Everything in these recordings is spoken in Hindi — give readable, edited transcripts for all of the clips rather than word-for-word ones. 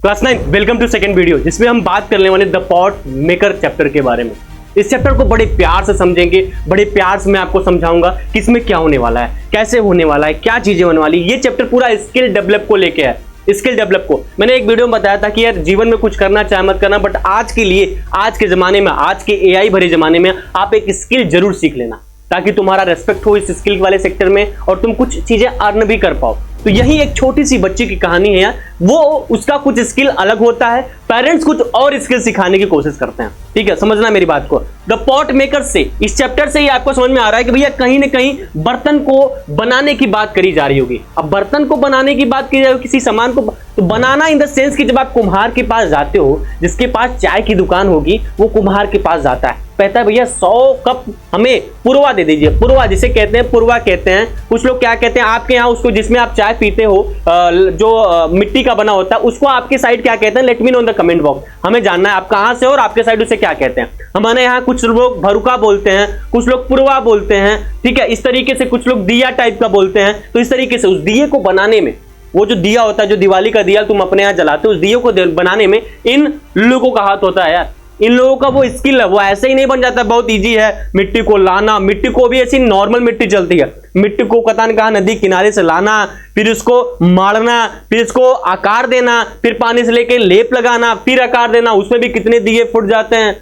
Class 9 welcome to second video जिसमें हम बात करने वाले द पॉट मेकर चैप्टर के बारे में। इस चैप्टर को बड़े प्यार से समझेंगे, बड़े प्यार से मैं आपको समझाऊंगा कि इसमें क्या होने वाला है, कैसे होने वाला है, क्या चीजें होने वाली। ये चैप्टर पूरा स्किल डेवलप को लेके है। स्किल डेवलप को मैंने एक वीडियो में बताया था कि यार जीवन में कुछ करना चाहे मत करना, बट आज के लिए, आज के जमाने में, आज के एआई भरे जमाने में आप एक स्किल जरूर सीख लेना ताकि तुम्हारा रेस्पेक्ट हो इस स्किल वाले सेक्टर में और तुम कुछ चीजें अर्न भी कर पाओ। तो यही एक छोटी सी बच्ची की कहानी है यार, वो उसका कुछ स्किल अलग होता है, पेरेंट्स कुछ और स्किल सिखाने की कोशिश करते हैं। ठीक है, समझना मेरी बात को। द पॉट मेकर से, इस चैप्टर से ही आपको समझ में आ रहा है कि भैया कहीं ना कहीं बर्तन को बनाने की बात करी जा रही होगी। अब बर्तन को बनाने की बात की जाए, किसी सामान को तो बनाना इन द सेंस कि जब आप कुम्हार के पास जाते हो, जिसके पास चाय की दुकान होगी वो कुम्हार के पास जाता है, कहता है भैया 100 कप हमें पुरवा दे दीजिए। पुरवा जिसे कहते हैं, पुरवा कहते हैं। कुछ लोग क्या कहते हैं आपके यहाँ उसको, जिसमें आप चाय पीते हो, जो मिट्टी का बना होता है, उसको आपके साइड क्या कहते हैं? Let me know in the comment box. हमें जानना है आप कहां से हो और आपके साइड उसे क्या कहते हैं। हमारे यहाँ कुछ लोग भरुका बोलते हैं, कुछ लोग पुरवा बोलते हैं। ठीक है, इस तरीके से कुछ लोग दिया टाइप का बोलते हैं। तो इस तरीके से उस दिए को बनाने में, वो जो दिया होता है, जो दिवाली का दिया तुम अपने यहाँ जलाते हो, उस दिए को बनाने में इन लोगों का हाथ होता है यार। इन लोगों का वो स्किल है, वो ऐसे ही नहीं बन जाता, बहुत इजी है। मिट्टी को लाना, मिट्टी को भी ऐसी नॉर्मल मिट्टी चलती है, मिट्टी को कतान कहा नदी किनारे से लाना, फिर उसको मारना, फिर इसको आकार देना, फिर पानी से लेके लेप लगाना, फिर आकार देना, उसमें भी कितने दिए फुट जाते हैं,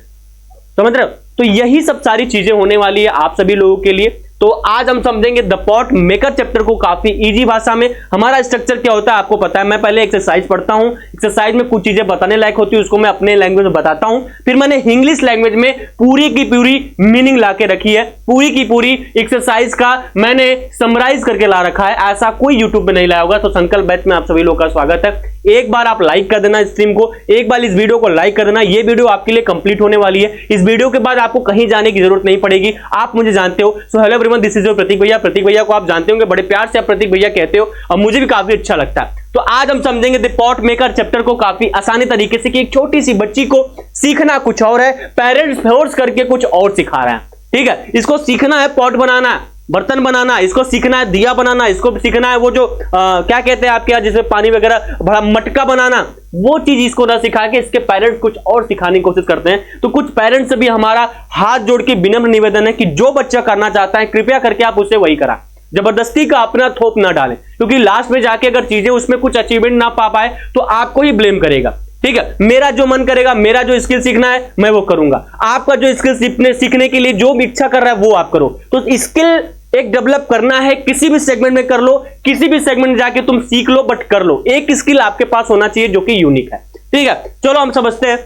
समझ रहे हो? तो यही सब सारी चीजें होने वाली है आप सभी लोगों के लिए। तो आज हम समझेंगे द पॉट मेकर चैप्टर को काफी इजी भाषा में। हमारा स्ट्रक्चर क्या होता है आपको पता है, मैं पहले एक्सरसाइज पढ़ता हूं, एक्सरसाइज में कुछ चीजें बताने लायक होती है, उसको मैं अपने लैंग्वेज में बताता हूं, फिर मैंने इंग्लिश लैंग्वेज में पूरी की पूरी मीनिंग ला के रखी है, पूरी की पूरी एक्सरसाइज का मैंने समराइज करके ला रखा है। ऐसा कोई यूट्यूब पे नहीं लाया होगा। तो संकल्प बैच में आप सभी लोगों का स्वागत है। एक बार आप लाइक कर देना स्ट्रीम को, एक बार इस वीडियो को लाइक कर देना। ये वीडियो आपके लिए कंप्लीट होने वाली है। इस वीडियो के बाद आपको कहीं जाने की जरूरत नहीं पड़ेगी, आप मुझे जानते हो। So hello everyone, this is your Prateek भैया। प्रतीक भैया को आप जानते होंगे, बड़े प्यार से आप प्रतीक भैया कहते हो और मुझे भी काफी अच्छा लगता है। तो आज हम समझेंगे द पॉट मेकर चैप्टर को काफी आसानी तरीके से कि एक छोटी सी बच्ची को सीखना कुछ और है, पेरेंट्स फोर्स करके कुछ और सिखा रहे हैं। ठीक है, इसको सीखना है पॉट बनाना, बर्तन बनाना, इसको सीखना है दिया बनाना, इसको सीखना है वो जो क्या कहते हैं आपके यहाँ जिसमें पानी वगैरह बड़ा मटका बनाना, वो चीज इसको ना सिखा के इसके पेरेंट्स कुछ और सिखाने की कोशिश करते हैं। तो कुछ पेरेंट्स से भी हमारा हाथ जोड़ के विनम्र निवेदन है कि जो बच्चा करना चाहता है कृपया करके आप उससे वही करा, जबरदस्ती का अपना थोप ना डालें, क्योंकि लास्ट में जाके अगर चीजें उसमें कुछ अचीवमेंट ना पा पाए तो आपको ही ब्लेम करेगा। ठीक है, मेरा जो मन करेगा, मेरा जो स्किल सीखना है मैं वो करूंगा, आपका जो स्किल सीखने के लिए जो भी इच्छा कर रहा है वो आप करो। तो स्किल एक डेवलप करना है, किसी भी सेगमेंट में कर लो, किसी भी सेगमेंट में जाके तुम सीख लो, बट कर लो। एक स्किल आपके पास होना चाहिए जो कि यूनिक है। ठीक है, चलो हम समझते हैं।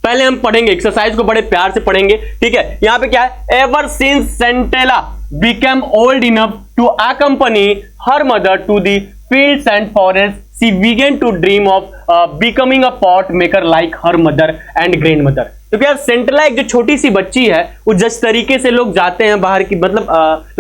पहले हम पढ़ेंगे एक्सरसाइज को, बड़े प्यार से पढ़ेंगे। ठीक है, यहां पे क्या है? Ever since Sentila become old enough to accompany her mother to the fields and forests, she began to dream of becoming a pot maker like her mother and grandmother। तो क्या सेंटेला एक जो छोटी सी बच्ची है, वो जिस तरीके से लोग जाते हैं बाहर की, मतलब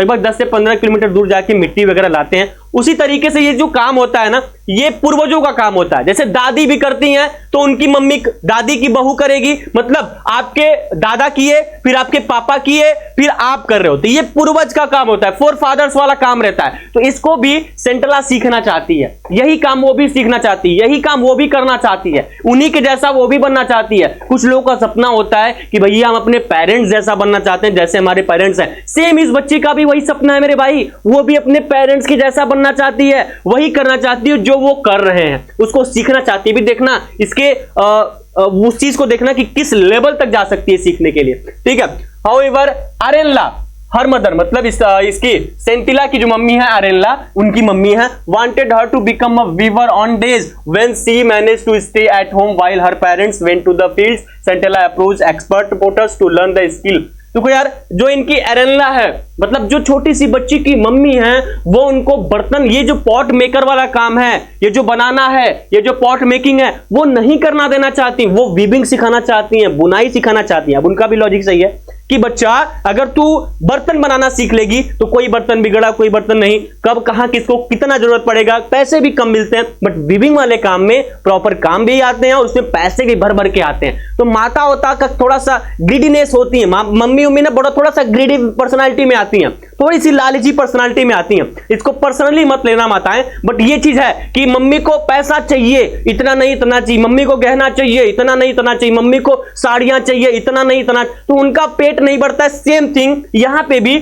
लगभग 10 से 15 किलोमीटर दूर जाके मिट्टी वगैरह लाते हैं, उसी तरीके से ये जो काम होता है ना, ये पूर्वजों का काम होता है। जैसे दादी भी करती हैं तो उनकी मम्मी दादी की बहू करेगी, मतलब आपके दादा किए, फिर आपके पापा किए, फिर आप कर रहे हो। तो ये पूर्वज का काम होता है, फोर फादर्स वाला काम रहता है। तो इसको भी सेंटेला सीखना चाहती है, यही काम वो भी सीखना चाहती है, यही काम वो भी करना चाहती है, उन्हीं के जैसा वो भी बनना चाहती है। कुछ लोगों का सपना होता है कि भैया हम अपने पेरेंट्स जैसा बनना चाहते हैं, जैसे हमारे पेरेंट्स हैं। सेम इस बच्ची का भी वही सपना है मेरे भाई, वो भी अपने पेरेंट्स की जैसा बनना चाहती है, वही करना चाहती है जो वो कर रहे हैं, उसको सीखना चाहती है। भी देखना इसके उस चीज को देखना कि किस लेवल तक जा सकती है सीखने के लिए। ठीक है, हाउएवर अरेनला हर मदर, मतलब इसकी सेंटिला की जो मम्मी है अरेनला, उनकी मम्मी है, wanted her to become a weaver on days when she managed to stay at home while her parents went to the fields. Sentila approached expert potters to learn the skill. देखो यार, जो इनकी एरेनला है, मतलब जो छोटी सी बच्ची की मम्मी है, वो उनको बर्तन, ये जो पॉट मेकर वाला काम है, ये जो बनाना है, ये जो पॉट मेकिंग है, वो नहीं करना देना चाहती, वो वीविंग सिखाना चाहती हैं, बुनाई सिखाना चाहती हैं। अब उनका भी लॉजिक सही है कि बच्चा अगर तू बर्तन बनाना सीख लेगी तो कोई बर्तन बिगड़ा कोई बर्तन नहीं, कब कहां किसको कितना जरूरत पड़ेगा, पैसे भी कम मिलते हैं, बट वीविंग वाले काम में प्रॉपर काम भी आते हैं और उसमें पैसे भी भर भर के आते हैं। तो माता होता का थोड़ा सा ग्रीडीनेस होती है, मम्मी उम्मी ना बड़ा थोड़ा सा ग्रीडी पर्सनालिटी में आती हैं, थोड़ी सी लालची पर्सनालिटी में आती हैं। इसको पर्सनली मत लेना माताएं, बट ये चीज है कि मम्मी को पैसा चाहिए, इतना नहीं इतना चाहिए, मम्मी को गहना चाहिए, इतना नहीं इतना चाहिए, मम्मी को साड़ियां चाहिए, इतना नहीं इतना, तो उनका पेट नहीं बढ़ता है। सेम थिंग यहां पे भी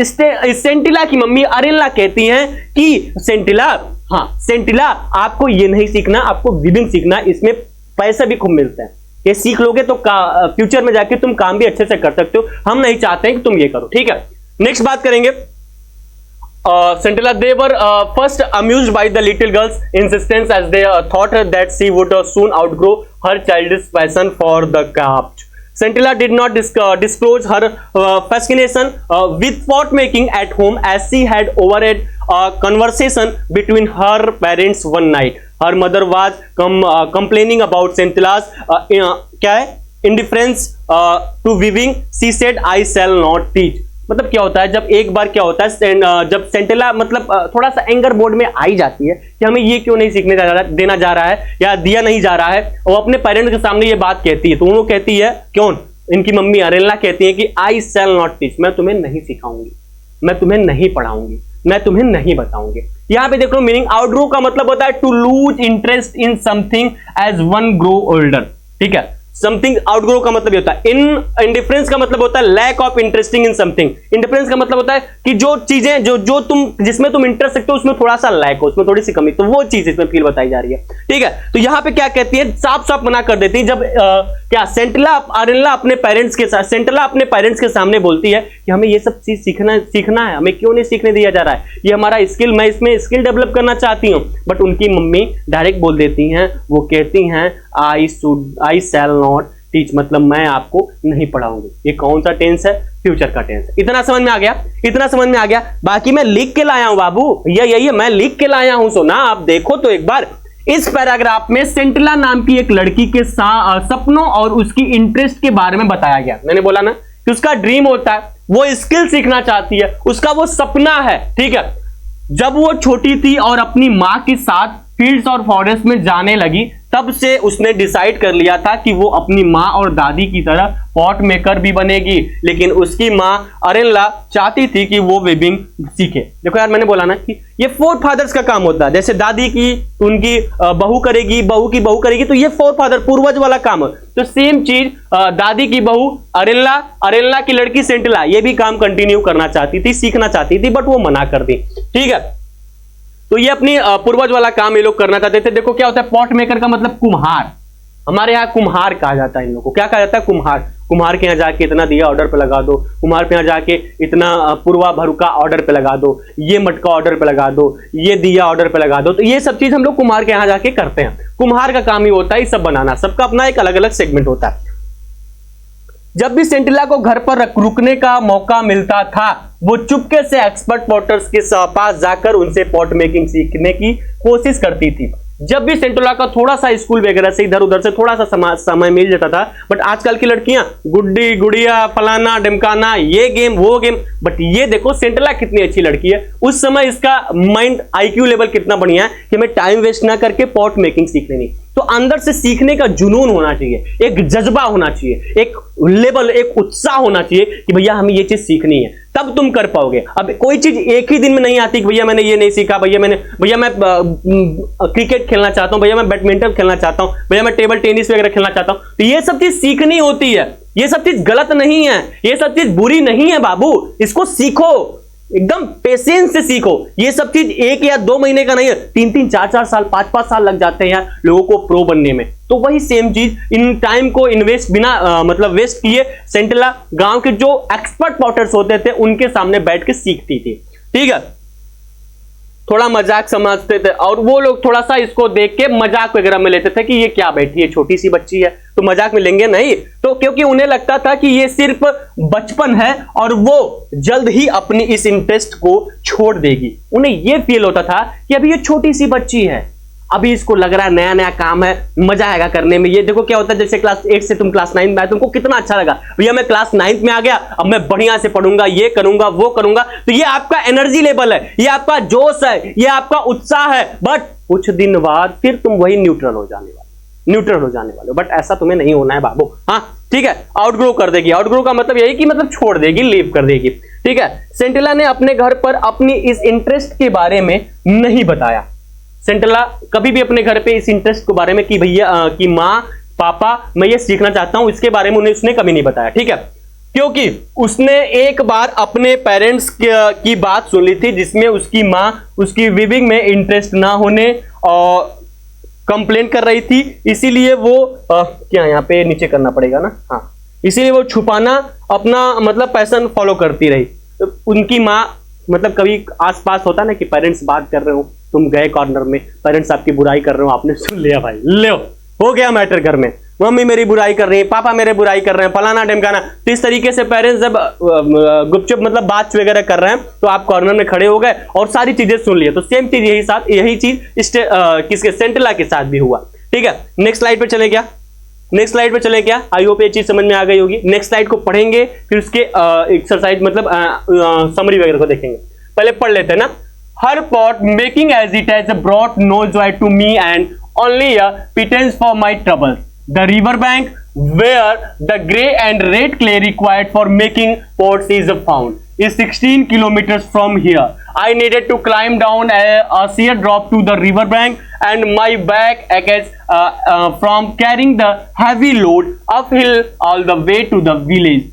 सेंटिला की मम्मी अरेला कहती हैं कि सेंटिला आपको ये नहीं सीखना, आपको वीविंग सीखना, इसमें पैसे भी खूब मिलते हैं, ये सीख लोगे तो फ्यूचर में जाके तुम काम भी अच्छे से कर सकते हो। हम नहीं चाहते हैं कि तुम ये करो, ठीक है। नेक्स्ट बात करेंगे Scintilla. They were first amused by the little girl's insistence as they thought that she would soon outgrow her childish passion for the craft. Scintilla did not disclose her fascination with pot making at home as she had overheard a conversation between her parents one night. Her mother was complaining about Scintilla's indifference to weaving. She said, "I shall not teach." मतलब क्या होता है, जब एक बार क्या होता है, जब सेंटिला मतलब थोड़ा सा एंगर बोर्ड में आई जाती है कि हमें ये क्यों नहीं सीखने देना जा रहा है या दिया नहीं जा रहा है, वो अपने पेरेंट्स के सामने ये बात कहती है, तो वो कहती है, कौन, इनकी मम्मी अरेला कहती है कि आई शैल नॉट टीच, मैं तुम्हें नहीं सिखाऊंगी, मैं तुम्हें नहीं पढ़ाऊंगी, मैं तुम्हें नहीं बताऊंगी। यहां पे देख लो मीनिंग, आउटग्रो का मतलब होता है to lose interest in something as one grow older, ठीक है। समथिंग आउटग्रो का मतलब ये होता है। इंडिफरेंस का मतलब होता है lack of interesting in something. Indifference का मतलब होता है कि जो चीजें जो तुम जिसमें तुम इंटरेस्ट रखते हो उसमें थोड़ा सा लैक हो, उसमें थोड़ी सी कमी, तो वो चीज इसमें फील बताई जा रही है, ठीक है। तो यहां पे क्या कहती है, साफ साफ मना कर देती है। जब क्या सेंटिला अरेला अपने पेरेंट्स के साथ, सेंटिला अपने पेरेंट्स के सामने बोलती है कि हमें ये सब चीज सीखना है, हमें क्यों नहीं सीखने दिया जा रहा है, ये हमारा स्किल, मैं इसमें स्किल डेवलप करना चाहती हूँ, बट उनकी मम्मी डायरेक्ट बोल देती हैं, वो कहती हैं आई शैल नॉट टीच, मतलब मैं आपको नहीं पढ़ाऊंगी। ये कौन सा टेंस है, फ्यूचर का टेंस है। इतना समझ में आ गया, इतना समझ में आ गया। बाकी मैं लिख के लाया हूं बाबू, यही मैं लिख के लाया हूं। सोना आप देखो तो एक बार, इस पैराग्राफ में सेंटिला नाम की एक लड़की के सपनों और उसकी इंटरेस्ट के बारे में बताया गया। मैंने बोला ना कि उसका ड्रीम होता है, वो स्किल सीखना चाहती है, उसका वो सपना है, ठीक है। जब वो छोटी थी और अपनी माँ के साथ फील्ड्स और फॉरेस्ट में जाने लगी, तब से उसने डिसाइड कर लिया था कि वो अपनी माँ और दादी की तरह पॉट मेकर भी बनेगी। लेकिन उसकी माँ अरेला चाहती थी कि वो वीविंग सीखे। देखो यार, मैंने बोला ना कि ये फोर फादर्स का काम होता है। जैसे दादी की उनकी बहू करेगी, बहू की बहू करेगी, तो ये फोर फादर पूर्वज वाला काम है। तो सेम चीज दादी की बहू अरेला की लड़की सेंटिला ये भी काम कंटिन्यू करना चाहती थी, सीखना चाहती थी, बट वो मना कर दी, ठीक है। तो ये अपनी पूर्वज वाला काम ये लोग करना चाहते थे। देखो क्या होता है, पॉट मेकर का मतलब कुम्हार, हमारे यहाँ कुम्हार कहा जाता है इन लोगों को। क्या कहा जाता है, कुम्हार। कुम्हार के यहाँ जाके इतना दिया ऑर्डर पे लगा दो, कुम्हार के यहाँ जाके इतना पुरवा भरुका ऑर्डर पे लगा दो, ये मटका ऑर्डर पे लगा दो, ये दिया ऑर्डर पे लगा दो। तो ये सब चीज हम लोग कुम्हार के यहाँ जाके करते हैं। कुम्हार का काम ही होता है ये सब बनाना, सबका अपना एक अलग अलग सेगमेंट होता है। जब भी सेंटिला को घर पर रुकने का मौका मिलता था, वो चुपके से एक्सपर्ट पॉटर्स के पास जाकर उनसे पॉट मेकिंग सीखने की कोशिश करती थी। जब भी सेंटिला का थोड़ा सा स्कूल वगैरह से इधर उधर से थोड़ा सा समय मिल जाता था, बट आजकल की लड़कियां गुड्डी गुड़िया फलाना ढिमकाना, ये गेम वो गेम, बट ये देखो सेंटिला कितनी अच्छी लड़की है। उस समय इसका माइंड IQ लेवल कितना बढ़िया है कि हमें टाइम वेस्ट ना करके पॉट मेकिंग सीख लेनी। तो अंदर से सीखने का जुनून होना चाहिए, एक जज्बा होना चाहिए, एक लेवल, एक उत्साह होना चाहिए कि भैया हमें ये चीज सीखनी है, तब तुम कर पाओगे। अब कोई चीज एक ही दिन में नहीं आती कि भैया मैंने ये नहीं सीखा, भैया मैं क्रिकेट खेलना चाहता हूं, भैया मैं बैडमिंटन खेलना चाहता हूं, भैया मैं टेबल टेनिस वगैरह खेलना चाहता हूं। तो ये सब चीज सीखनी होती है, ये सब चीज गलत नहीं है, ये सब चीज बुरी नहीं है बाबू, इसको सीखो, एकदम पेशेंस से सीखो। ये सब चीज 1 या 2 महीने का नहीं है, 3-3, 4-4 साल, 5-5 साल लग जाते हैं यार लोगों को प्रो बनने में। तो वही सेम चीज, इन टाइम को इन्वेस्ट बिना मतलब वेस्ट किए सेंटिला गांव के जो एक्सपर्ट पॉटर्स होते थे उनके सामने बैठ के सीखती थी, ठीक है। थोड़ा मजाक समझते थे और वो लोग थोड़ा सा इसको देख के मजाक वगैरह में लेते थे कि ये क्या बैठी है, छोटी सी बच्ची है, तो मजाक में लेंगे नहीं। तो क्योंकि उन्हें लगता था कि ये सिर्फ बचपन है और वो जल्द ही अपनी इस इंटरेस्ट को छोड़ देगी। उन्हें ये फील होता था कि अभी ये छोटी सी बच्ची है, अभी इसको लग रहा है नया नया काम है, मजा आएगा करने में। ये देखो क्या होता है, जैसे क्लास 8 से तुम क्लास 9 में आए, तुमको कितना अच्छा लगा, भैया मैं क्लास 9 में आ गया, अब मैं बढ़िया से पढ़ूंगा, ये करूंगा वो करूंगा। तो ये आपका एनर्जी लेवल है, ये आपका जोश है, ये आपका उत्साह है। बट कुछ दिन बाद फिर तुम वही न्यूट्रल हो जाने वाले हो। बट ऐसा तुम्हें नहीं होना है बाबू। हाँ ठीक है, आउटग्रो कर देगी। आउटग्रो का मतलब यही कि मतलब छोड़ देगी, लीव कर देगी। ठीक है, सेंटिला ने अपने घर पर अपनी इस इंटरेस्ट के बारे में नहीं बताया। सेंटिला कभी भी अपने घर पे इस इंटरेस्ट के बारे में कि भैया कि माँ पापा मैं ये सीखना चाहता हूं, इसके बारे में उसने कभी नहीं बताया। ठीक है, क्योंकि उसने एक बार अपने पेरेंट्स की बात सुन ली थी, जिसमें उसकी माँ उसकी वीविंग में इंटरेस्ट ना होने और कंप्लेंट कर रही थी। इसीलिए वो क्या यहाँ पे नीचे करना पड़ेगा ना, हाँ, इसीलिए वो छुपाना अपना मतलब पैशन फॉलो करती रही। तो उनकी माँ मतलब कभी आसपास होता ना कि पेरेंट्स बात कर रहे हो, तुम गए कॉर्नर में, पेरेंट्स आपकी बुराई कर रहे हो, आपने सुन लिया, भाई ले हो गया मैटर घर में, मम्मी मेरी बुराई कर रही है, पापा मेरे बुराई कर रहे हैं, फलाना ढिमकाना। तो इस तरीके से पेरेंट्स जब गुपचुप मतलब बात वगैरह कर रहे हैं, तो आप कॉर्नर में खड़े हो गए और सारी चीजें सुन ली। तो सेम चीज यही चीज किसके सेंटिला के साथ भी हुआ। ठीक है, नेक्स्ट स्लाइड पे चले क्या, आई होप ये चीज समझ में आ गई होगी। नेक्स्ट स्लाइड को पढ़ेंगे, फिर उसके एक्सरसाइज मतलब समरी वगैरह को देखेंगे। पहले पढ़ लेते हैं ना। Her pot making as it has brought no joy to me and only a pittance for my troubles. The river bank where the grey and red clay required for making pots is found is 16 kilometers from here. I needed to climb down a sheer drop to the river bank and my back aches from carrying the heavy load uphill all the way to the village.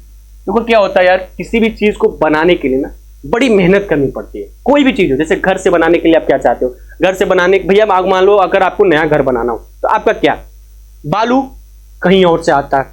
देखो क्या होता है यार, किसी भी चीज को बनाने के लिए ना बड़ी मेहनत करनी पड़ती है। कोई भी चीज हो, जैसे घर से बनाने के लिए आप क्या चाहते हो, घर से बनाने भैया मान लो अगर आपको नया घर बनाना हो तो आपका क्या, बालू कहीं और से आता है,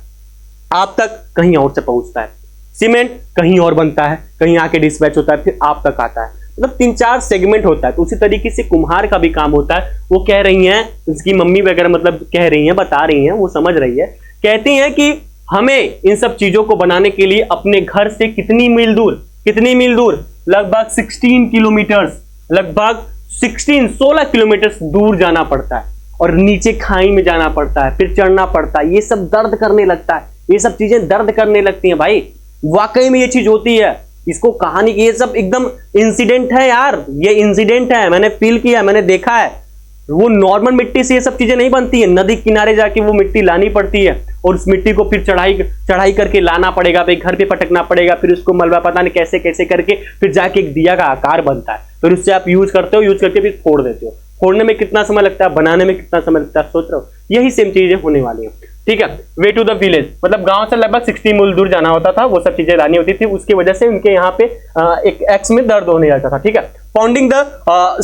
आप तक कहीं और से पहुंचता है, सीमेंट कहीं और बनता है, कहीं आके डिस्पैच होता है, फिर आप तक आता है। मतलब 3-4 सेगमेंट होता है। तो उसी तरीके से कुम्हार का भी काम होता है। वो कह रही हैं, उसकी मम्मी वगैरह मतलब कह रही हैं, बता रही हैं, वो समझ रही है, कहती हैं कि हमें इन सब चीजों को बनाने के लिए अपने घर से कितनी मील दूर, लगभग 16 किलोमीटर, लगभग 16 किलोमीटर दूर जाना पड़ता है और नीचे खाई में जाना पड़ता है, फिर चढ़ना पड़ता है। ये सब दर्द करने लगता है, ये सब चीजें दर्द करने लगती हैं भाई। वाकई में ये चीज होती है। इसको कहानी की ये सब एकदम इंसिडेंट है यार, ये इंसिडेंट है, मैंने फील किया, मैंने देखा है। वो नॉर्मल मिट्टी से ये सब चीजें नहीं बनती है, नदी किनारे जाके वो मिट्टी लानी पड़ती है और उस मिट्टी को फिर चढ़ाई करके लाना पड़ेगा, फिर घर पे पटकना पड़ेगा, फिर उसको मलबा पता नहीं कैसे कैसे करके फिर जाके एक दिया का आकार बनता है। फिर उससे आप यूज करके फिर फोड़ देते हो। फोड़ने में कितना समय लगता है, बनाने में कितना समय लगता है, सोच रहे हो। यही सेम चीजें होने वाली है। ठीक है, वे टू द विलेज मतलब गांव से लगभग 60 मील दूर जाना होता था, वो सब चीजें लानी होती थी। उसकी वजह से उनके यहाँ पे एक एक्स में दर्द होने लगता था। ठीक है, pounding the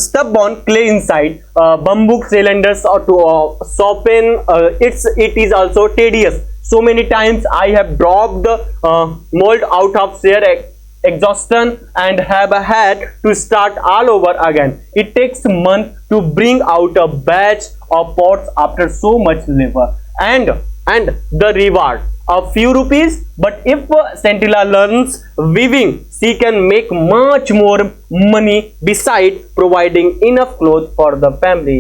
stubborn clay inside bamboo cylinders or to soften it is also tedious. So many times I have dropped the mold out of sheer exhaustion and have had to start all over again. It takes months to bring out a batch of pots after so much labor and the reward a few rupees. But if Scintilla learns weaving, she can make much more money beside providing enough clothes for the family.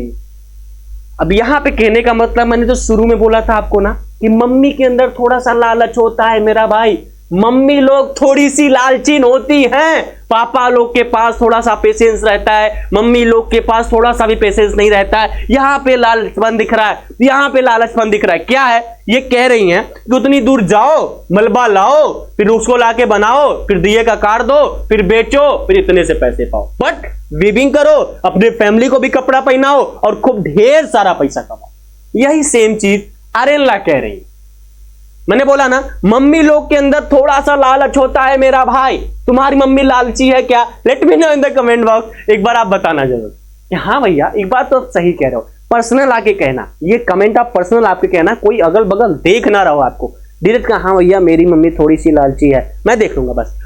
अब यहाँ पे कहने का मतलब मैंने जो शुरू में बोला था आपको ना कि मम्मी के अंदर थोड़ा सा लालच होता है मेरा भाई। मम्मी लोग थोड़ी सी लालचीन होती हैं, पापा लोग के पास थोड़ा सा पेशेंस रहता है, मम्मी लोग के पास थोड़ा सा भी पेशेंस नहीं रहता है। यहाँ पे लालचपन दिख रहा है, यहाँ पे लालचपन दिख रहा है। क्या है, ये कह रही हैं कि उतनी दूर जाओ, मलबा लाओ, फिर उसको लाके बनाओ, फिर दिए का कार दो, फिर बेचो, फिर इतने से पैसे पाओ। बट वीविंग करो, अपने फैमिली को भी कपड़ा पहनाओ और खूब ढेर सारा पैसा कमाओ। यही सेम चीज आर्यनला कह रही है। मैंने बोला ना, मम्मी लोग के अंदर थोड़ा सा लालच होता है मेरा भाई। तुम्हारी मम्मी लालची है क्या? Let me know in the comment box. एक बार आप बताना जरूर। हाँ भैया, एक बात तो सही कह रहे हो, पर्सनल आके कहना, ये कमेंट आप पर्सनल आपके कहना, कोई अगल बगल देख ना रहो आपको। डायरेक्ट कहा, हाँ भैया मेरी मम्मी थोड़ी सी लालची है, मैं देख लूंगा बस।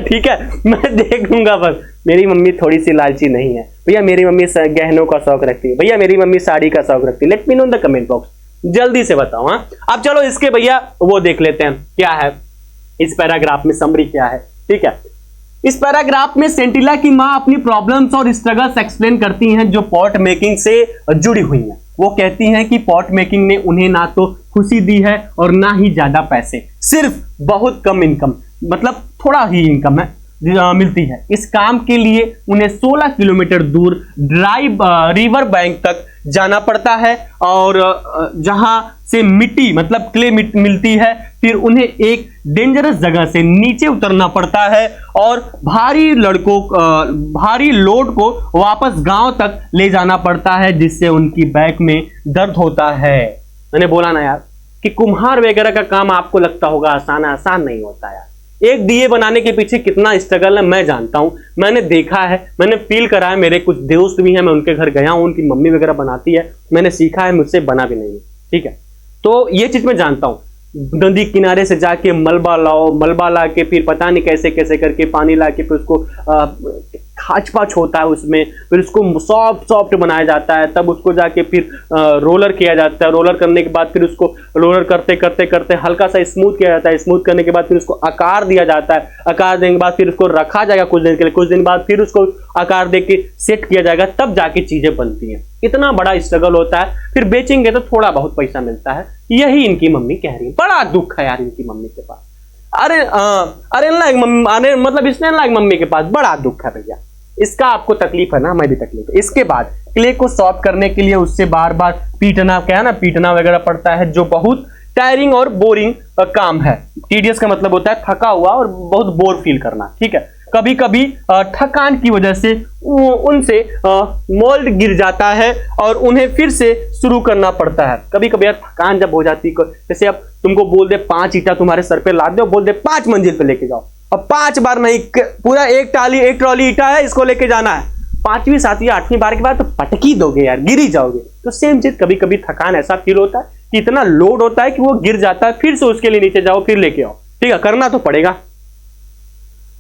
ठीक है, मैं देख लूंगा बस, मेरी मम्मी थोड़ी सी लालची नहीं है। भैया मेरी मम्मी गहनों का शौक रखती है, भैया मेरी मम्मी साड़ी का शौक रखती है। Let me know in the comment box, जल्दी से बताओ। हाँ, अब चलो इसके भैया वो देख लेते हैं क्या है इस पैराग्राफ में, समरी क्या है। ठीक है, इस पैराग्राफ में सेंटिला की माँ अपनी प्रॉब्लम्स और स्ट्रगल्स एक्सप्लेन करती हैं जो पॉट मेकिंग से जुड़ी हुई हैं। वो कहती हैं कि पॉट मेकिंग ने उन्हें ना तो खुशी दी है और ना ही ज्यादा पैसे, सिर्फ बहुत कम इनकम, मतलब थोड़ा ही इनकम है मिलती है। इस काम के लिए उन्हें 16 किलोमीटर दूर रिवर बैंक तक जाना पड़ता है और जहां से मिट्टी मतलब क्ले मिलती है, फिर उन्हें एक डेंजरस जगह से नीचे उतरना पड़ता है और भारी लोड को वापस गांव तक ले जाना पड़ता है, जिससे उनकी बैक में दर्द होता है। मैंने बोला ना यार कि कुम्हार वगैरह का काम आपको लगता होगा आसान है, आसान नहीं होता यार। एक दिए बनाने के पीछे कितना स्ट्रगल है मैं जानता हूं, मैंने देखा है, मैंने फील करा है। मेरे कुछ दोस्त भी हैं, मैं उनके घर गया हूं, उनकी मम्मी वगैरह बनाती है, मैंने सीखा है, मुझसे बना भी नहीं है, ठीक है। तो ये चीज मैं जानता हूं। नदी किनारे से जाके मलबा लाओ, मलबा ला के फिर पता नहीं कैसे कैसे करके पानी ला के फिर उसको खाच पाच होता है उसमें, फिर उसको सॉफ्ट बनाया जाता है, तब उसको जाके फिर रोलर किया जाता है। रोलर करने के बाद फिर उसको रोलर करते करते करते हल्का सा स्मूथ किया जाता है। स्मूथ करने के बाद फिर उसको आकार दिया जाता है। आकार देने के बाद फिर उसको रखा जाएगा कुछ दिन के लिए, कुछ दिन बाद फिर उसको आकार दे के सेट किया जाएगा, तब जाके चीजें बनती हैं। इतना बड़ा स्ट्रगल होता है, फिर बेचेंगे तो थोड़ा बहुत पैसा मिलता है। यही इनकी मम्मी कह रही है। बड़ा दुख है यार इनकी मम्मी के पास। अरे मतलब इसने लाइक मम्मी के पास बड़ा दुख है भैया। इसका आपको तकलीफ है ना, मैं भी तकलीफ है। इसके बाद क्ले को सॉफ्ट करने के लिए उससे बार बार पीटना वगैरह पड़ता है, जो बहुत टायरिंग और बोरिंग काम है। टीडियस का मतलब होता है थका हुआ और बहुत बोर फील करना, ठीक है। कभी कभी थकान की वजह से उनसे मोल्ड गिर जाता है और उन्हें फिर से शुरू करना पड़ता है। कभी कभी यार थकान जब हो जाती है, जैसे अब तुमको बोल दे 5 ईंटा तुम्हारे सर पे लाद दो, बोल दे 5 मंजिल पे लेके जाओ, अब 5 बार नहीं, पूरा एक ट्रॉली ईंटा है, इसको लेके जाना है, 5वीं 7वीं 8वीं बार के बाद तो पटकी दोगे यार, गिर ही जाओगे। तो सेम चीज कभी कभी थकान ऐसा फील होता है कि इतना लोड होता है कि वो गिर जाता है, फिर से उसके लिए नीचे जाओ, फिर लेके आओ, ठीक है, करना तो पड़ेगा।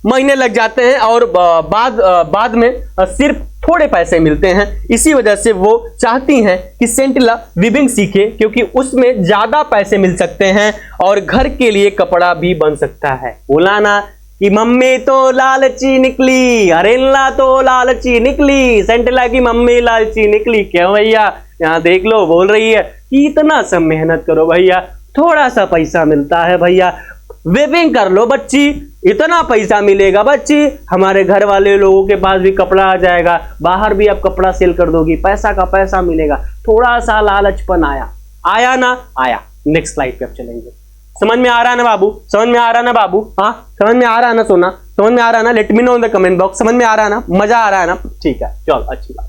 महीने लग जाते हैं और बाद में सिर्फ थोड़े पैसे मिलते हैं। इसी वजह से वो चाहती हैं कि सेंटिला वीविंग सीखे, क्योंकि उसमें ज्यादा पैसे मिल सकते हैं और घर के लिए कपड़ा भी बन सकता है। बोला ना कि मम्मी तो लालची निकली, अरेला तो लालची निकली, सेंटिला की मम्मी लालची निकली। क्यों भैया, यहाँ देख लो, बोल रही है कि इतना सब मेहनत करो भैया, थोड़ा सा पैसा मिलता है भैया, वेविंग कर लो बच्ची, इतना पैसा मिलेगा बच्ची, हमारे घर वाले लोगों के पास भी कपड़ा आ जाएगा, बाहर भी आप कपड़ा सेल कर दोगी, पैसा का पैसा मिलेगा। थोड़ा सा लालचपन आया ना आया। नेक्स्ट स्लाइड पे अब चलेंगे। समझ में आ रहा है ना बाबू, समझ में आ रहा है ना बाबू, हाँ समझ में आ रहा है ना सोना, समझ में आ रहा है ना, let me know in the comment box, समझ में आ रहा है ना, मजा आ रहा है ना, ठीक है, चलो अच्छी बात।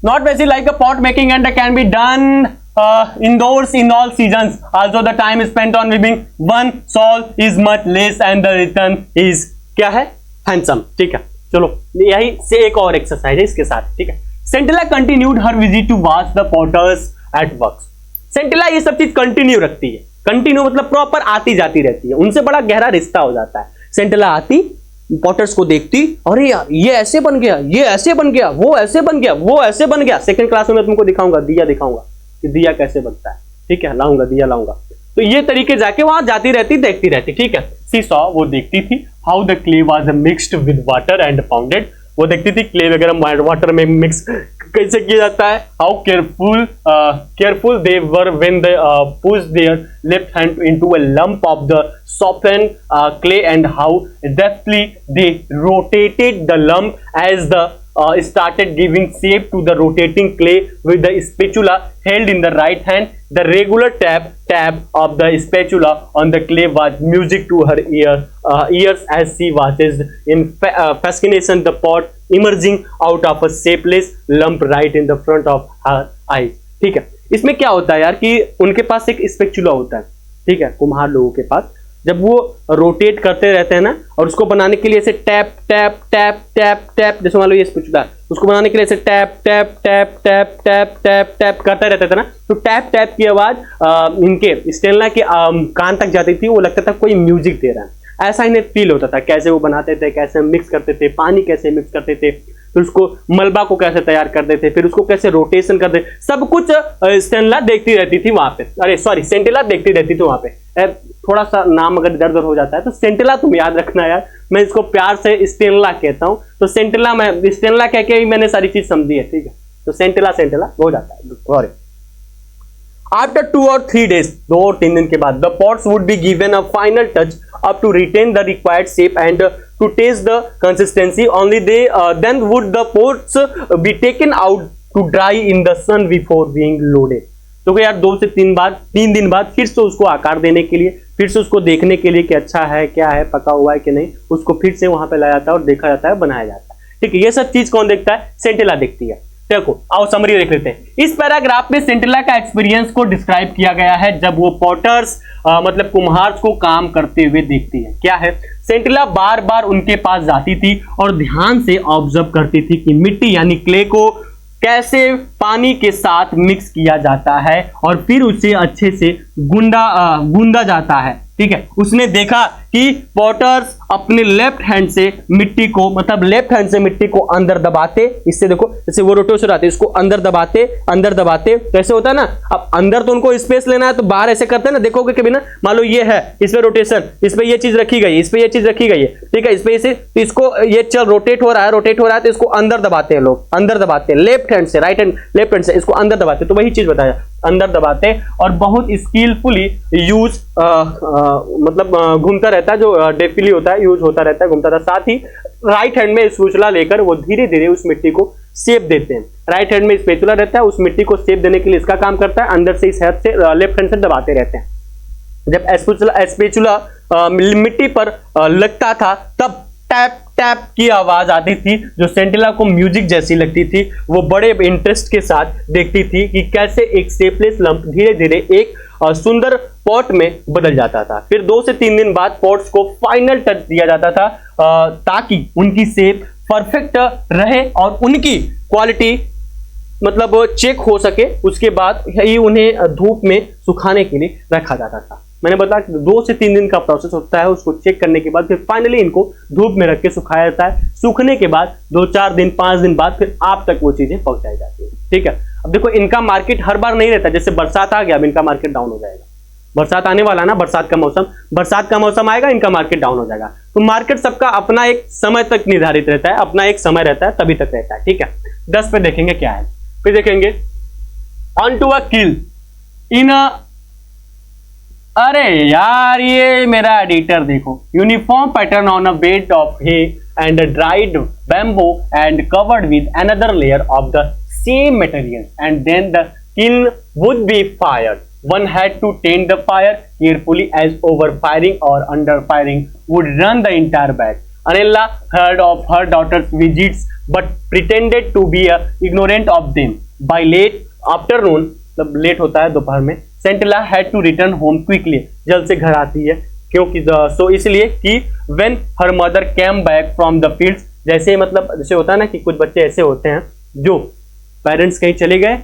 Not basic like a pot making and can be done indoors in all seasons. Also the time spent on weaving one shawl is much less and the return is क्या है, handsome, ठीक है। चलो यही से एक और एक्सरसाइज है इसके साथ, ठीक है। Sentila continued her visit to watch the potters at work. Sentila ये सब चीज कंटिन्यू रखती है। कंटिन्यू मतलब प्रॉपर आती जाती रहती है, उनसे बड़ा गहरा रिश्ता हो जाता है। सेंटिला आती, पॉटर्स को देखती, अरे यार ये ऐसे बन गया, ये ऐसे बन गया, वो ऐसे बन गया, वो ऐसे बन गया। सेकंड क्लास में मैं तुमको दिखाऊंगा, दिया दिखाऊंगा कि दिया कैसे बनता है, ठीक है, लाऊंगा दिया लाऊंगा। तो ये तरीके जाके वहां जाती रहती, देखती रहती, ठीक है। सी सॉ, वो देखती थी how the clay was mixed with water and pounded. वो देखती थी क्ले वगैरह वाटर में मिक्स कैसे किया जाता है। How careful they were when they push their left hand into a lump of the softened clay and how deftly they rotated the lump as the started giving shape to the rotating clay with the spatula held in the right hand. The regular tap of the spatula on the clay was music to her ears as she watches in fascination the pot emerging out of a shapeless lump right in the front of her eyes. ठीक है, इसमें क्या होता है यार कि उनके पास एक स्पेचुला होता है, ठीक है, कुम्हार लोगों के पास। जब वो रोटेट करते रहते हैं ना, और उसको बनाने के लिए ऐसे tap tap tap tap tap, जैसे मान लो ये स्पेचुला है, उसको बनाने के लिए ऐसे tap tap tap tap tap tap tap करते रहते थे ना, तो टैप टैप की आवाज इनके स्टेला के कान तक जाती थी। वो लगता था कोई म्यूजिक दे रहा है, ऐसा इन्हें फील होता था। कैसे वो बनाते थे, कैसे मिक्स करते थे, पानी कैसे मिक्स करते थे, फिर उसको मलबा को कैसे तैयार करते थे, फिर उसको कैसे रोटेशन करते, सब कुछ स्टेला देखती रहती थी वहां पे। अरे सॉरी, सेंटिला देखती रहती थी वहां पे। थोड़ा सा नाम अगर इधर उधर हो जाता है तो सेंटिला तुम याद रखना यार, मैं इसको प्यार से स्टेनला कहता हूं। तो सेंटेला, मैं स्टेनला कह के ही मैंने सारी चीज समझी है, ठीक है। तो सेंटेला सेंटेला हो जाता है। सॉरी, आफ्टर 2 or 3 days, 2 और 3 दिन के बाद, the pots would be given a final touch up to retain the required shape and to taste the consistency. Only then would the pots be taken out to dry in the sun before being loaded. तो यार 2 से 3 दिन बाद फिर से उसको आकार देने के लिए, फिर से उसको देखने के लिए कि अच्छा है क्या है, पका हुआ है कि नहीं, उसको फिर से वहां पे लाया जाता है और देखा जाता है, बनाया जाता है, ठीक है। ये सब चीज कौन देखता है? सेंटेला देखती है। देखो आओ समरी देख लेते हैं। इस पैराग्राफ में सेंटेला का एक्सपीरियंस को डिस्क्राइब किया गया है जब वो पॉटर्स मतलब कुम्हार को काम करते हुए देखती है। क्या है? सेंटेला बार बार उनके पास जाती थी और ध्यान से ऑब्जर्व करती थी कि मिट्टी यानी क्ले को कैसे पानी के साथ मिक्स किया जाता है और फिर उसे अच्छे से गूंदा जाता है, ठीक है। उसने देखा कि पॉटर्स अपने लेफ्ट हैंड से मिट्टी को, मतलब लेफ्ट हैंड से मिट्टी को अंदर दबाते, इससे देखो जैसे वो रोटेशन आते, इसको अंदर दबाते कैसे होता है ना। अब अंदर तो उनको स्पेस लेना है तो बाहर ऐसे करते हैं ना, देखोगे कभी ना, मान लो ये है, इस पे रोटेशन, इस पे ये चीज रखी गई, इस पे ये चीज रखी गई है, ठीक है, इस पे इसे, तो इसको ये चल रोटेट हो रहा है तो इसको अंदर दबाते हैं लोग, अंदर दबाते हैं लेफ्ट हैंड से, राइट हैंड लेफ्ट हैंड से इसको अंदर दबाते, तो वही चीज बताया, अंदर दबाते और बहुत स्किलफुली यूज मतलब घूमता रहता है, जो डेफिली होता है, यूज होता रहता है, घूमता रहता। साथ ही राइट हैंड में स्पैचुला लेकर वो धीरे धीरे उस मिट्टी को शेप देते हैं। राइट हैंड में स्पैचुला रहता है, उस मिट्टी को शेप देने के लिए इसका काम करता है, अंदर से इस हाथ से लेफ्ट हैंड से दबाते रहते हैं। जब स्पैचुला मिट्टी पर लगता था तब टैप टैप की आवाज आती थी जो सेंटेला को म्यूजिक जैसी लगती थी। वो बड़े इंटरेस्ट के साथ देखती थी कि कैसे एक शेपलेस लंप धीरे धीरे एक सुंदर पॉट में बदल जाता था। फिर 2 से 3 दिन बाद पॉट्स को फाइनल टच दिया जाता था ताकि उनकी शेप परफेक्ट रहे और उनकी क्वालिटी मतलब चेक हो सके। उसके बाद ही उन्हें धूप में सुखाने के लिए रखा जाता था। मैंने बताया कि 2 से 3 दिन का प्रोसेस होता है, उसको चेक करने के बाद फिर फाइनली इनको धूप में रख के सुखाया जाता है। सूखने के बाद 2-4 दिन 5 दिन बाद फिर आप तक वो चीजें पहुंचाई जाती है, ठीक है। अब देखो इनका मार्केट हर बार नहीं रहता, जैसे बरसात आ गया अब इनका मार्केट डाउन हो जाएगा, बरसात आने वाला ना, बरसात का मौसम आएगा, इनका मार्केट डाउन हो जाएगा। तो मार्केट सबका अपना एक समय तक निर्धारित रहता है, अपना एक समय रहता है, तभी तक रहता है, ठीक है। 10 पे देखेंगे क्या है, फिर देखेंगे ऑन टू अ किल इन अ, अरे यार ये मेरा एडिटर देखो, uniform pattern on a bed of hay and dried bamboo and covered with another layer of the same material and then the kiln would be fired. One had to tend the fire carefully as overfiring or underfiring would run the entire batch. Anella heard of her daughter's visits but pretended to be ignorant of them. By late afternoon, मतलब लेट होता है दोपहर में, Sentila had to return home quickly, जल्द से घर आती है, क्योंकि सो इसलिए कि when her mother came back from the fields, जैसे मतलब जैसे होता है ना कि कुछ बच्चे ऐसे होते हैं जो पेरेंट्स कहीं चले गए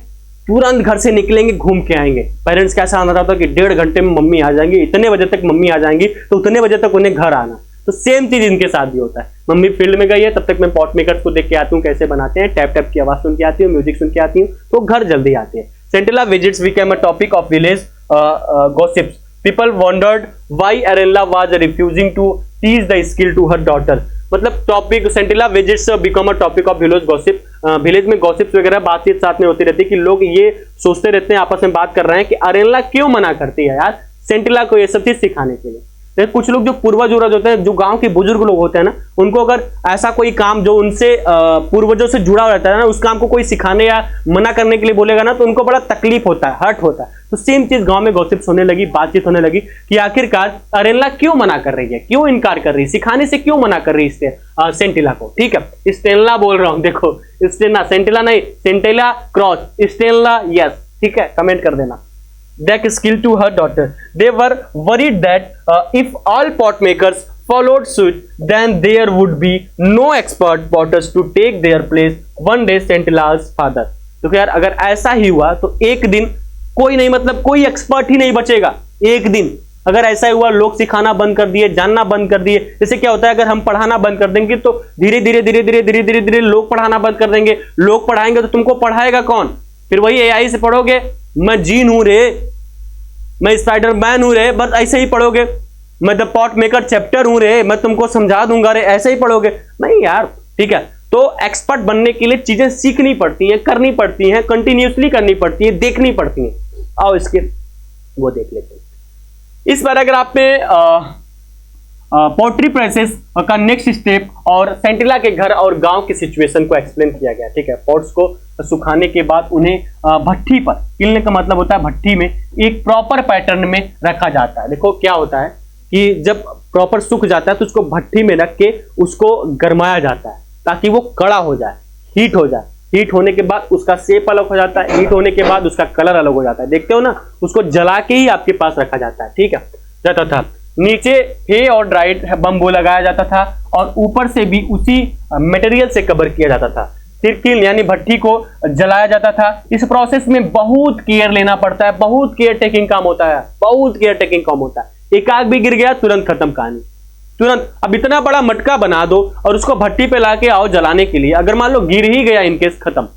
तुरंत घर से निकलेंगे घूम के आएंगे। पेरेंट्स कैसा आना था कि 1.5 घंटे में मम्मी आ जाएंगी, इतने बजे तक मम्मी आ जाएंगी, तो उतने बजे तक उन्हें घर आना। तो सेम चीज इनके साथ भी होता है। मम्मी फील्ड में गई है, तब तक मैं पॉट मेकर्स को देख के आती हूँ कैसे बनाते हैं, टैप टैप की आवाज सुन के आती हूँ, म्यूजिक सुन के आती हूँ, तो घर जल्दी आते हैं। Centella visits became a topic of village gossips. People wondered why Arenla was refusing to teach the skill to her daughter. मतलब topic Centella visits become a topic of village gossip. Village में गॉसिप्स वगैरह बातचीत साथ में होती रहती है कि लोग ये सोचते रहते हैं, आपस में बात कर रहे हैं कि अरेनला क्यों मना करती है यार सेंटेला को ये सब चीज सिखाने के लिए। कुछ लोग जो पूर्वज होते हैं, जो गांव के बुजुर्ग लोग होते हैं ना, उनको अगर ऐसा कोई काम जो उनसे पूर्वजों से जुड़ा रहता है ना, उस काम को कोई सिखाने या मना करने के लिए बोलेगा ना, तो उनको बड़ा तकलीफ होता है, हर्ट होता है। तो सेम चीज गांव में गॉसिप्स होने लगी, बातचीत होने लगी कि आखिरकार अरेनला क्यों मना कर रही है, क्यों इनकार कर रही है, सिखाने से क्यों मना कर रही है सेंटेला को। ठीक है, स्टेनला बोल रहा हूं, देखो स्टेनला, सेंटेला नहीं, सेंटेला क्रॉस स्टेनला, यस, ठीक है, कमेंट कर देना। That skill to her daughter. They were worried that if all pot makers followed suit, then there would be no expert potters to take their place. One day, Centella's father. तो यार अगर ऐसा ही हुआ तो एक दिन कोई नहीं, मतलब कोई एक्सपर्ट ही नहीं बचेगा। एक दिन अगर ऐसा ही हुआ, लोग सिखाना बंद कर दिए, जानना बंद कर दिए। जैसे क्या होता है, अगर हम पढ़ाना बंद कर देंगे तो धीरे धीरे लोग पढ़ाना बंद कर देंगे। लोग पढ़ाएंगे तो तुमको पढ़ाएगा कौन? फिर वही एआई से पढ़ोगे, मैं जीन हूं रे, मैं स्पाइडरमैन हूं रे, बस ऐसे ही पढ़ोगे। मैं द पॉट मेकर चैप्टर हूं रे, मैं तुमको समझा दूंगा रे, ऐसे ही पढ़ोगे नहीं यार। ठीक है, तो एक्सपर्ट बनने के लिए चीजें सीखनी पड़ती हैं, करनी पड़ती हैं, कंटिन्यूसली करनी पड़ती है, देखनी पड़ती हैं। आओ इसके वो देख लेते हैं। इस पैराग्राफ में पोट्री प्रोसेस का नेक्स्ट स्टेप और सेंटिला के घर और गांव की सिचुएशन को एक्सप्लेन किया गया। ठीक है, पॉट्स को सुखाने के बाद उन्हें भट्टी पर, किलने का मतलब होता है भट्टी में, एक प्रॉपर पैटर्न में रखा जाता है। देखो क्या होता है कि जब प्रॉपर सूख जाता है तो उसको भट्टी में रख के उसको गरमाया जाता है ताकि वो कड़ा हो जाए, हीट हो जाए। हीट होने के बाद उसका शेप अलग हो जाता है, हीट होने के बाद उसका कलर अलग हो जाता है। देखते हो ना, उसको जला के ही आपके पास रखा जाता है। ठीक है, जाता था नीचे हे और ड्राइड बम्बू लगाया जाता था और ऊपर से भी उसी मटेरियल से कवर किया जाता था। फिर किल यानी भट्टी को जलाया जाता था। इस प्रोसेस में बहुत केयर लेना पड़ता है, बहुत केयर टेकिंग काम होता है, बहुत केयर टेकिंग काम होता है। एक आग भी गिर गया तुरंत खत्म कहानी, तुरंत। अब इतना बड़ा मटका बना दो और उसको भट्टी पे लाके आओ जलाने के लिए, अगर मान लो गिर ही गया इनकेस, खत्म।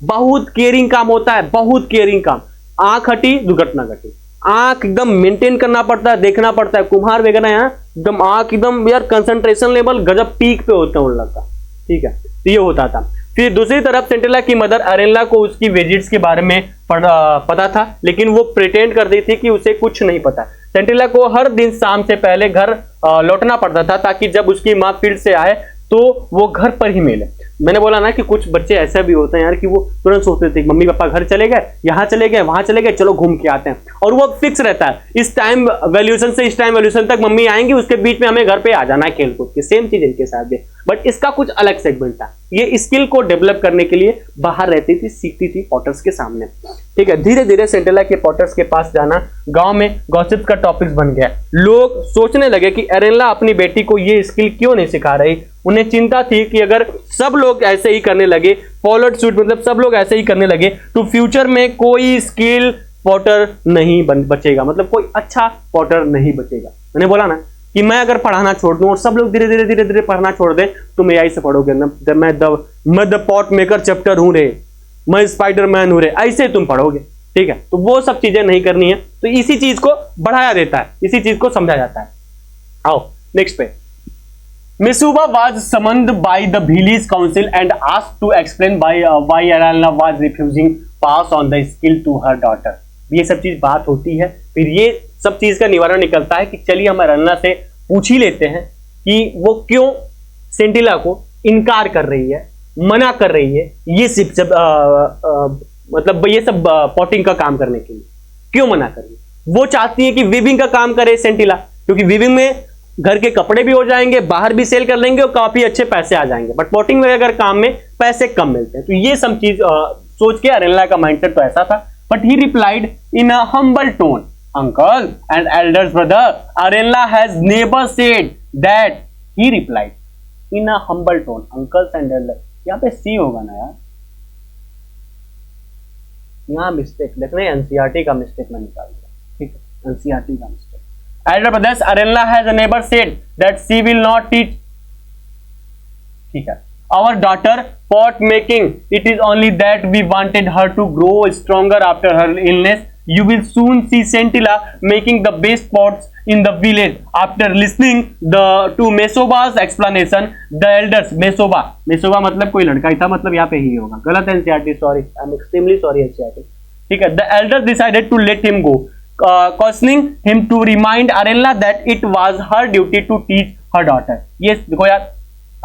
बहुत केयरिंग काम होता है, बहुत केयरिंग काम। आंख हटी दुर्घटना घटी, आंख एकदम मेंटेन करना पड़ता है, देखना पड़ता है। कुम्हार वगैरह यहाँ एकदम आंख एकदम यार कंसंट्रेशन लेवल गजब पीक पे होता है उन लोग का। ठीक है, तो ये होता था। फिर दूसरी तरफ सेंटिला की मदर अरेनला को उसकी वेजिट्स के बारे में पता था, लेकिन वो प्रिटेंड करती थी कि उसे कुछ नहीं पता। सेंटिला को हर दिन शाम से पहले घर लौटना पड़ता था ताकि जब उसकी माँ फील्ड से आए तो वो घर पर ही मिले। मैंने बोला ना कि कुछ बच्चे ऐसे भी होते हैं यार कि वो तुरंत सोचते थे मम्मी पापा घर चले गए, यहाँ चले गए, वहां चले गए, चलो घूम के आते हैं, और वो फिक्स रहता है इस टाइम वैल्यूएशन से इस टाइम वैल्यूएशन तक मम्मी आएंगी, उसके बीच में हमें घर पे आ जाना है खेल कूद के। सेम चीज इनके साथ भी, बट इसका कुछ अलग सेगमेंट था। ये स्किल को डेवलप करने के लिए बाहर रहती थी, सीखती थी पॉटर्स के सामने। ठीक है, धीरे धीरे सेंटिला के पॉटर्स के पास जाना गांव में गॉसिप का टॉपिक बन गया। लोग सोचने लगे कि अरेनला अपनी बेटी को ये स्किल क्यों नहीं सिखा रही। उन्हें चिंता थी कि अगर सब लोग ऐसे ही करने लगे, फॉलोड सूट मतलब सब लोग ऐसे ही करने लगे, तो फ्यूचर में कोई स्किल पॉटर नहीं बचेगा, मतलब कोई अच्छा पॉटर नहीं बचेगा। मैंने बोला ना कि मैं अगर पढ़ाना छोड़ दूं और सब लोग धीरे धीरे धीरे धीरे पढ़ना छोड़ दें, तुम एआई से पढ़ोगे ना, मैं द पॉट मेकर चैप्टर हूं रे, मैं स्पाइडरमैन हूं रे, ऐसे तुम पढ़ोगे। ठीक है, तो वो सब चीजें नहीं करनी है। तो इसी चीज को बढ़ाया देता है, इसी चीज को समझा जाता है। आओ नेक्स्ट पे। Misuba was summoned by the village council and asked to explain why Aranla was refusing pass on the skill to her daughter. ये सब चीज बात होती है, फिर ये सब चीज का निवारण निकलता है कि चलिए हम अरन्ना से पूछ ही लेते हैं कि वो क्यों सेंटिला को इनकार कर रही है, मना कर रही है ये सब मतलब ये सब पॉटिंग का काम करने के लिए क्यों मना कर रही है। वो चाहती है कि वीविंग का काम करे सेंटिला, क्योंकि वीविंग में घर के कपड़े भी हो जाएंगे, बाहर भी सेल कर लेंगे और काफी अच्छे पैसे आ जाएंगे, बट पॉटिंग वगैरह काम में पैसे कम मिलते हैं। तो ये सब चीज सोच के अरेनला का माइंडसेट तो ऐसा था, but he replied in a humble tone, uncle and elders brother, Arenla has never said that. He replied in a humble tone, uncles and elders, यहाँ पे सी होगा ना यार, यहाँ मिस्टेक देखना, एनसीईआरटी का मिस्टेक मैं निकाल दिया। ठीक है, एनसीईआरटी का mistake. Elder brothers, Arenla has never said that she will not teach. ठीक है, our daughter pot making. It is only that we wanted her to grow stronger after her illness. You will soon see Scintilla making the best pots in the village. After listening to Mesoba's explanation, the elders Mesoba मतलब कोई लड़का ही था, मतलब यहाँ पे ही होगा, गलत है NCERT, sorry, I'm extremely sorry NCERT। ठीक है, the elders decided to let him go, cautioning him to remind Arenla that it was her duty to teach her daughter. ये देखो यार,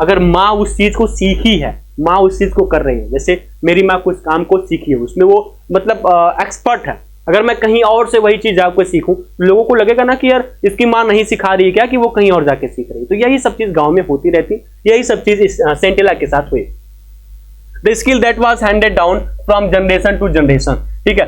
अगर माँ उस चीज को सीखी है, माँ उस चीज को कर रही है, जैसे मेरी माँ कुछ काम को सीखी है, उसमें वो मतलब एक्सपर्ट है, अगर मैं कहीं और से वही चीज जाकर सीखूं, लोगों को लगेगा ना कि यार इसकी माँ नहीं सिखा रही है क्या, कि वो कहीं और जाके सीख रही है। तो यही सब चीज गांव में होती रहती, यही सब चीज इस सेंटिला के साथ हुई। The skill that was handed down from generation to generation. ठीक है,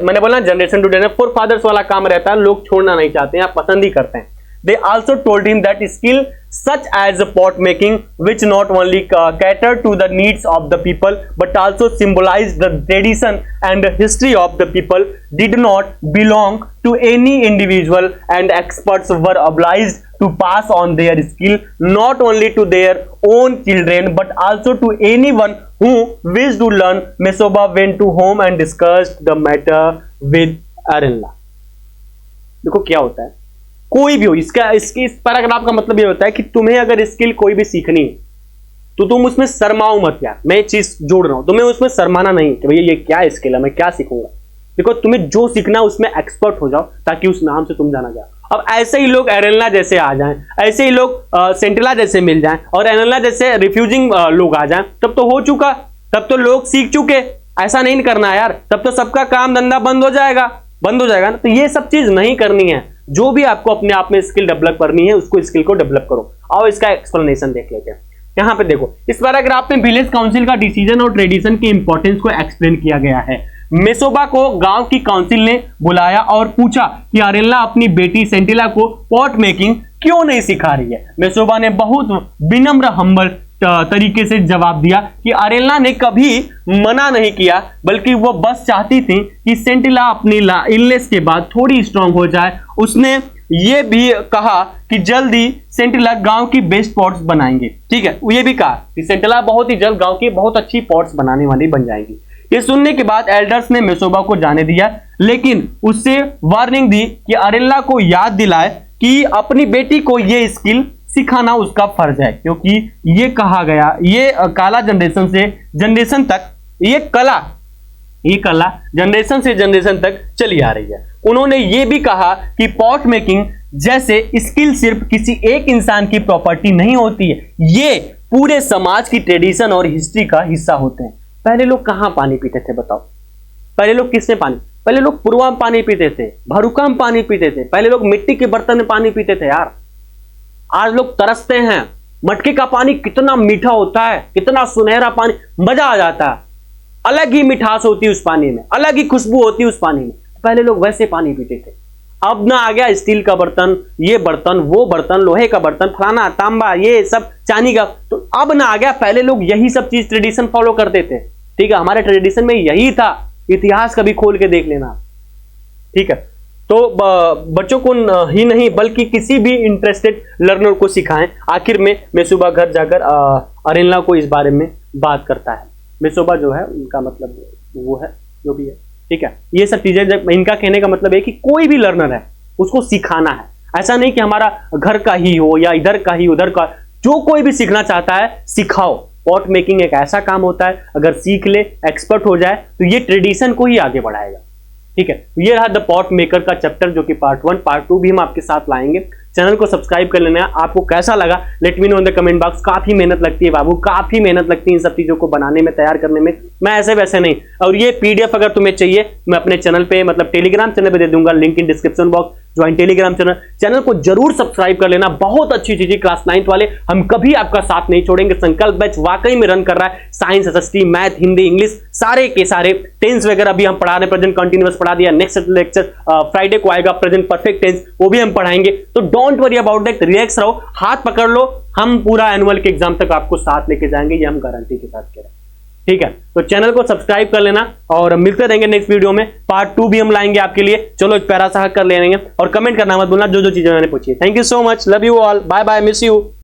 मैंने बोला generation to generation, forefathers वाला काम रहता है, लोग छोड़ना नहीं चाहते हैं, आप पसंद ही करते हैं। They also told him that skill such as pot making, which not only catered to the needs of the people but also symbolized the tradition and history of the people, did not belong to any individual, and experts were obliged to pass on their skill not only to their own children but also to anyone who wished to learn. Mesoba went to home and discussed the matter with Arenla. देखो क्या होता है, कोई भी हो, इसका इसकी इस पैराग्राफ का मतलब ये होता है कि तुम्हें अगर स्किल कोई भी सीखनी है तो तुम उसमें शर्माओ मत यार। मैं चीज जोड़ रहा हूं, तुम्हें उसमें शर्माना नहीं कि भैया ये क्या स्किल है, मैं क्या सीखूंगा। देखो तुम्हें जो सीखना है उसमें एक्सपर्ट हो जाओ ताकि उस नाम से तुम जाना जाओ। अब ऐसे ही लोग एरेनला जैसे आ जाएं, ऐसे ही लोग सेंटिला जैसे मिल जाएं और एरेनला जैसे रिफ्यूजिंग लोग आ जाएं, तब तो हो चुका, तब तो लोग सीख चुके। ऐसा नहीं करना यार, तब तो सबका काम धंधा बंद हो जाएगा ना। तो ये सब चीज नहीं करनी है। जो भी आपको अपने आप में स्किल डेवलप करनी है उसको स्किल को डेवलप करो। और इसका एक्सप्लेनेशन देख लेते हैं। यहां पे देखो, इस पैराग्राफ में विलेज काउंसिल का डिसीजन और ट्रेडिशन के इंपॉर्टेंस को एक्सप्लेन किया गया है। मेसोबा को गांव की काउंसिल ने बुलाया और पूछा कि अरेनला अपनी बेटी सेंटिला को पॉट मेकिंग क्यों नहीं सिखा रही है। मेसोबा ने बहुत विनम्र हम्बल तरीके से जवाब दिया कि अरेनला ने कभी मना नहीं किया, बल्कि वो बस चाहती थी कि सेंटिला अपनी इलनेस के बाद थोड़ी स्ट्रांग हो जाए। उसने ये भी कहा कि जल्दी सेंटिला गांव की बेस्ट पॉट्स बनाएंगे। ठीक है, ये भी कहा कि सेंटिला बहुत ही जल्द गांव की बहुत अच्छी पॉट्स बनाने वाली बन जाएंगी। ये सुनने के बाद एल्डर्स ने मेसोबा को जाने दिया, लेकिन उससे वार्निंग दी कि अरेनला को याद दिलाए कि अपनी बेटी को ये स्किल सिखाना उसका फर्ज है, क्योंकि ये कहा गया, ये कला जनरेशन से जनरेशन तक, ये कला जनरेशन से जनरेशन तक चली आ रही है। उन्होंने ये भी कहा कि पॉट मेकिंग जैसे स्किल सिर्फ किसी एक इंसान की प्रॉपर्टी नहीं होती है, ये पूरे समाज की ट्रेडिशन और हिस्ट्री का हिस्सा होते हैं। पहले लोग कहां पानी पीते थे बताओ? पहले लोग किससे पानी? पहले लोग पुरवा में पानी पीते थे, भरुका में पानी पीते थे, पहले लोग मिट्टी के बर्तन में पानी पीते थे यार। आज लोग तरसते हैं। मटके का पानी कितना मीठा होता है, कितना सुनहरा पानी, मजा आ जाता है। अलग ही मिठास होती है उस पानी में, अलग ही खुशबू होती है उस पानी में। पहले लोग वैसे पानी पीते थे। अब ना आ गया स्टील का बर्तन, ये बर्तन, वो बर्तन, लोहे का बर्तन, फलाना तांबा, ये सब चांदी का, तो अब ना आ गया। पहले लोग यही सब चीज ट्रेडिशन फॉलो करते थे। ठीक है, हमारे ट्रेडिशन में यही था। इतिहास कभी खोल के देख लेना। ठीक है, तो बच्चों को ही नहीं बल्कि किसी भी इंटरेस्टेड लर्नर को सिखाएं। आखिर में मेसोबा घर जाकर अरेनला को इस बारे में बात करता है। मेसोबा जो है उनका मतलब वो है जो भी है। ठीक है, ये सब चीजें जब इनका कहने का मतलब है कि कोई भी लर्नर है उसको सिखाना है। ऐसा नहीं कि हमारा घर का ही हो या इधर का ही उधर का, जो कोई भी सीखना चाहता है सिखाओ। पॉट मेकिंग एक ऐसा काम होता है, अगर सीख ले, एक्सपर्ट हो जाए तो ये ट्रेडिशन को ही आगे बढ़ाएगा। ठीक है, तो ये रहा द पॉट मेकर का चैप्टर, जो कि पार्ट 1। पार्ट 2 भी हम आपके साथ लाएंगे। चैनल को सब्सक्राइब कर लेना है। आपको कैसा लगा let me know in the comment box. काफी मेहनत लगती है बाबू, काफी मेहनत लगती है इन सब चीजों को बनाने में, तैयार करने में। मैं ऐसे वैसे नहीं। और ये पीडीएफ अगर तुम्हें चाहिए, मैं अपने चैनल पे मतलब टेलीग्राम चैनल पे दे दूंगा, link in description box. Join Telegram channel को जरूर सब्सक्राइब कर लेना। बहुत अच्छी चीजें क्लास 9th वाले, हम कभी आपका साथ नहीं छोड़ेंगे। संकल्प बैच वाकई में रन कर रहा है। Science, SST, math, Hindi, English सारे के सारे टेंस वगैरह भी हम पढ़ा रहे हैं। प्रेजेंट कंटिन्यूअस पढ़ा दिया। नेक्स्ट लेक्चर फ्राइडे को आएगा, प्रेजेंट परफेक्ट टेंस, वो भी हम पढ़ाएंगे। तो don't worry about that, relax रहो, हाथ पकड़ लो। हम पूरा एनुअल के एग्जाम तक आपको साथ लेके जाएंगे, ये हम गारंटी के साथ कह रहे हैं। ठीक है, तो चैनल को सब्सक्राइब कर लेना और मिलते रहेंगे नेक्स्ट वीडियो में। पार्ट 2 भी हम लाएंगे आपके लिए। चलो पैरा सा कर लेंगे और कमेंट करना मत भूलना जो जो चीजें मैंने पूछी। Thank you so much, love you all, bye bye, miss you.